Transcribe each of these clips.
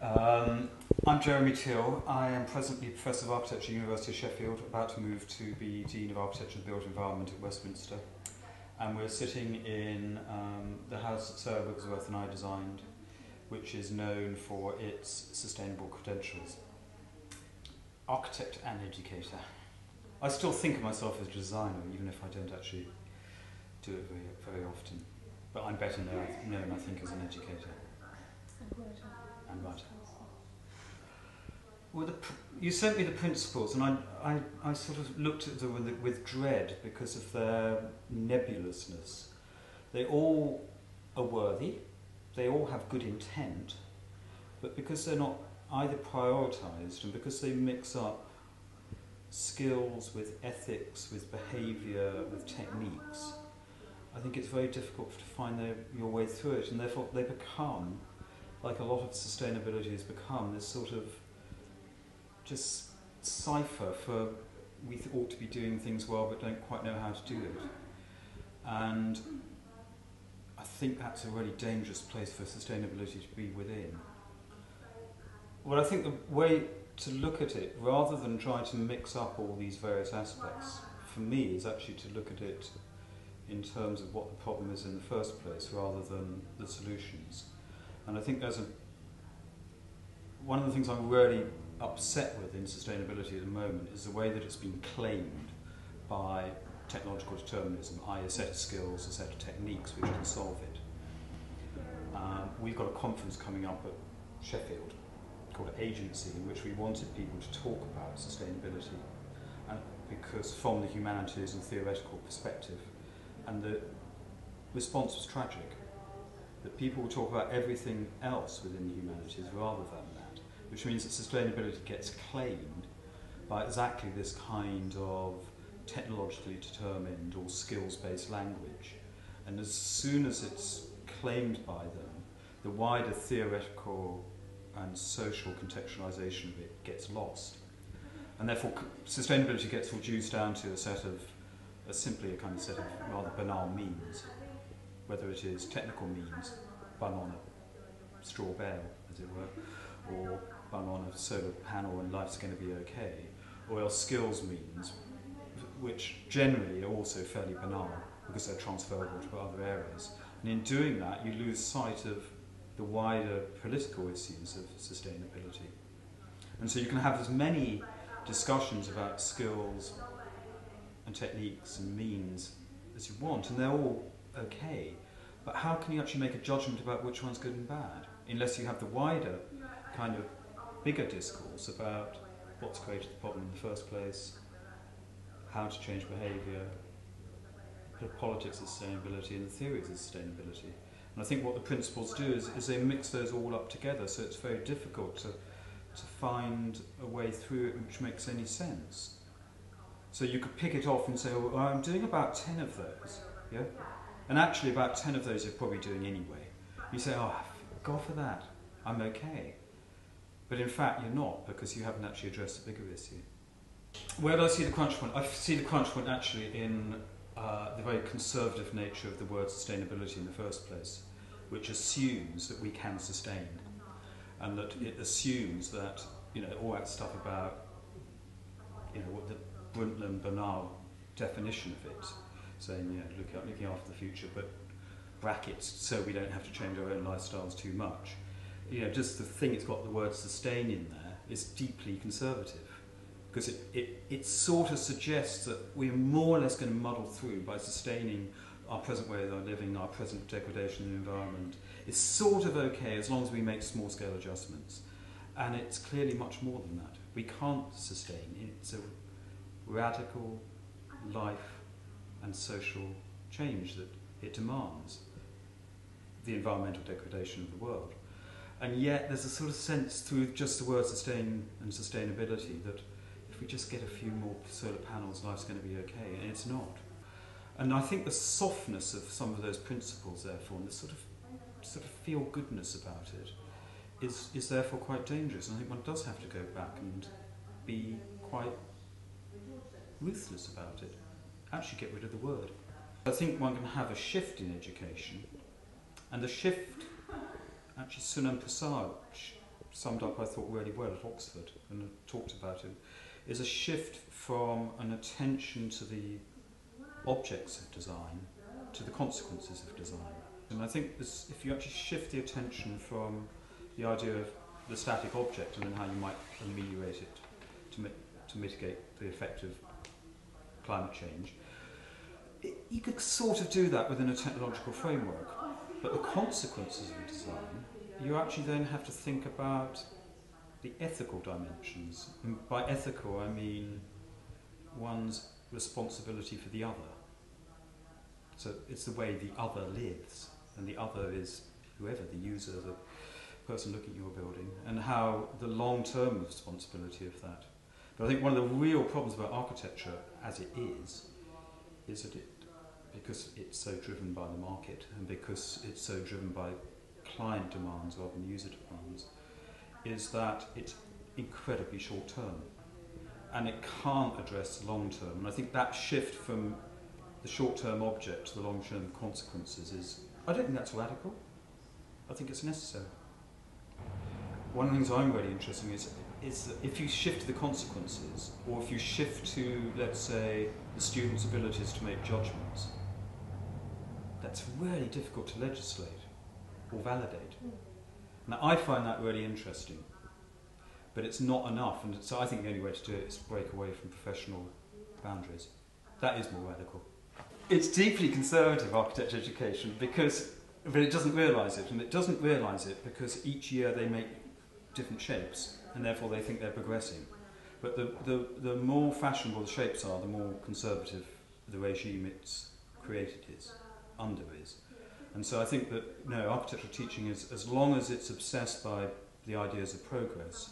I'm Jeremy Till. I am presently Professor of Architecture at the University of Sheffield, about to move to be Dean of Architecture and Built Environment at Westminster. And we're sitting in the house that Sarah Wigglesworth and I designed, which is known for its sustainable credentials. Architect and educator. I still think of myself as a designer, even if I don't actually do it very often. But I'm better known, I think, as an educator. And writer. Well, you sent me the principles, and I sort of looked at them with dread because of their nebulousness. They all are worthy, they all have good intent, but because they're not either prioritised and because they mix up skills with ethics, with behaviour, with techniques, I think it's very difficult to find your way through it, and therefore they become, like a lot of sustainability has become, this sort of just cipher for we ought to be doing things well but don't quite know how to do it. And I think that's a really dangerous place for sustainability to be within. Well, I think the way to look at it, rather than try to mix up all these various aspects, for me is actually to look at it in terms of what the problem is in the first place rather than the solutions. And I think one of the things I'm really upset with in sustainability at the moment is the way that it's been claimed by technological determinism, i.e. a set of skills, a set of techniques which can solve it. We've got a conference coming up at Sheffield called Agency, in which we wanted people to talk about sustainability, and because from the humanities and theoretical perspective, and the response was tragic, that people will talk about everything else within the humanities rather than that, which means that sustainability gets claimed by exactly this kind of technologically determined or skills-based language. And as soon as it's claimed by them, the wider theoretical and social contextualization of it gets lost. And therefore sustainability gets reduced down to simply a kind of set of rather banal means, whether it is technical means, bung on a straw bale, as it were, or bung on a solar panel and life's going to be okay, or else skills means, which generally are also fairly banal because they're transferable to other areas. And in doing that, you lose sight of the wider political issues of sustainability. And so you can have as many discussions about skills and techniques and means as you want, and they're all okay. But how can you actually make a judgment about which one's good and bad, unless you have the wider kind of bigger discourse about what's created the problem in the first place, how to change behaviour, the politics of sustainability and the theories of sustainability. And I think what the principles do is they mix those all up together, so it's very difficult to find a way through it which makes any sense. So you could pick it off and say, well, I'm doing about 10 of those, yeah? And actually about 10 of those you're probably doing anyway. You say, oh, go for that, I'm okay. But in fact you're not, because you haven't actually addressed the bigger issue. Where do I see the crunch point? I see the crunch point actually in the very conservative nature of the word sustainability in the first place, which assumes that we can sustain, and that it assumes that, all that stuff about, what the Brundtland-Bernal definition of it, saying, looking after the future, but brackets, so we don't have to change our own lifestyles too much. Just the thing it's got the word sustain in there is deeply conservative, because it sort of suggests that we're more or less going to muddle through by sustaining our present way of living, our present degradation of the environment. It's sort of okay as long as we make small-scale adjustments. And it's clearly much more than that. We can't sustain. It's a radical life and social change that it demands, the environmental degradation of the world. And yet there's a sort of sense through just the word sustain and sustainability that if we just get a few more solar panels, life's going to be okay, and it's not. And I think the softness of some of those principles, therefore, and the sort of feel-goodness about it, is therefore quite dangerous. And I think one does have to go back and be quite ruthless about it. Actually get rid of the word. I think one can have a shift in education, and the shift, actually Sunam Prasad summed up, I thought, really well at Oxford and talked about it, is a shift from an attention to the objects of design to the consequences of design. And I think this, if you actually shift the attention from the idea of the static object and then how you might ameliorate it to mitigate the effect of climate change, you could sort of do that within a technological framework. But the consequences of design, you actually then have to think about the ethical dimensions. And by ethical, I mean one's responsibility for the other. So it's the way the other lives, and the other is whoever, the user, the person looking at your building, and how the long-term responsibility of that. But I think one of the real problems about architecture as it is that because it's so driven by the market and because it's so driven by client demands rather than user demands, is that it's incredibly short-term and it can't address long-term. And I think that shift from the short-term object to the long-term consequences is, I don't think that's radical. I think it's necessary. One of the things I'm really interested in is that if you shift the consequences, or if you shift to, let's say, the students' abilities to make judgments, that's really difficult to legislate or validate. Now, I find that really interesting, but it's not enough, and so I think the only way to do it is to break away from professional boundaries. That is more radical. It's deeply conservative, architecture education, but it doesn't realise it, and it doesn't realise it because each year they make different shapes, and therefore they think they're progressing. But the more fashionable the shapes are, the more conservative the regime it's created is, under is. And so I think that architectural teaching is, as long as it's obsessed by the ideas of progress,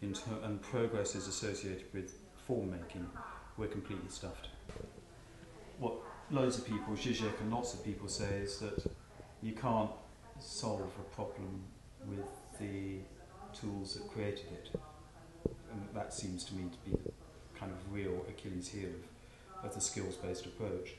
and progress is associated with form making, we're completely stuffed. What loads of people, Zizek and lots of people say, is that you can't solve a problem with the tools that created it. And that seems to me to be the kind of real Achilles heel of the skills-based approach.